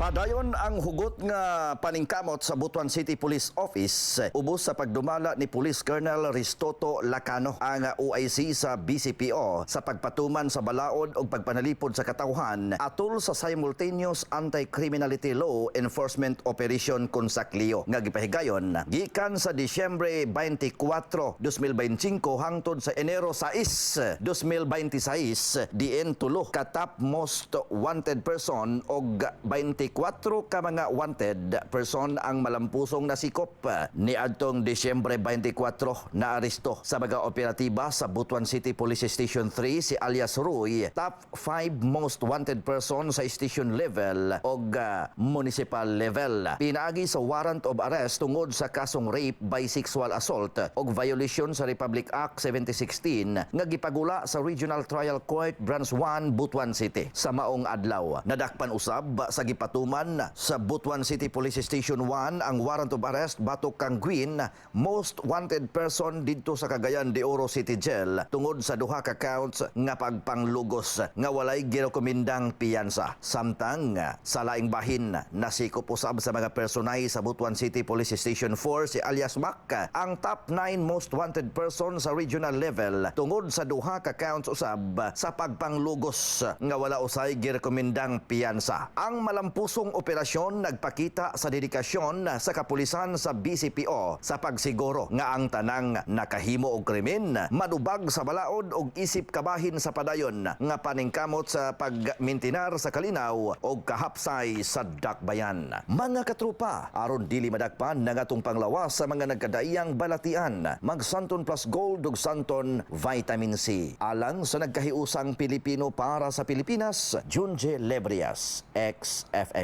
Padayon ang hugot nga paningkamot sa Butuan City Police Office ubos sa pagdumala ni Police Colonel Ristoto Lacano ang OIC sa BCPO sa pagpatuman sa balaod o pagpanalipod sa katawhan atol sa simultaneous anti-criminality law enforcement operation Consaklio nga gipahigayon gikan sa Disyembre 24, 2025 hangtod sa Enero 6, 2026 diin tulo ka top most wanted person og 24 ka mga wanted person ang malampusong nasikop. Ni adtong Disyembre 24 na aresto sa mga operatiba sa Butuan City Police Station 3 si alias Roy, top 5 most wanted person sa station level og municipal level. Pinaagi sa warrant of arrest tungod sa kasong rape by sexual assault og violation sa Republic Act 1716 nga gipagula sa Regional Trial Court Branch 1 Butuan City. Sa maong adlaw, nadakpan usab sa gipatuman sa Butuan City Police Station 1 ang warrant of arrest batok kang Green, most wanted person didto sa Cagayan de Oro City Jail tungod sa duha ka counts nga pagpanglugos nga walay girekomendang piyansa. Samtang sa laing bahin nasikop usab sa mga personay sa Butuan City Police Station 4 si alias Mac ang top 9 most wanted person sa regional level tungod sa duha ka counts usab sa pagpanglugos nga wala usay girekomendang piyansa. Ang malampusong operasyon nagpakita sa dedikasyon sa kapulisan sa BCPO sa pagsiguro nga ang tanang nakahimo og krimen madubag sa balaod og isip kabahin sa padayon nga paningkamot sa pagmintinar sa kalinaw og kahapsay sa dakbayan. Mga katrupa, aron dili madakpan ng atong panglawas sa mga nagkadaiyang balatian, mag-Santon Plus Gold ug Santon Vitamin C. Alang sa nagkahiusang Pilipino para sa Pilipinas, Junje Lebrias, ex-FNP.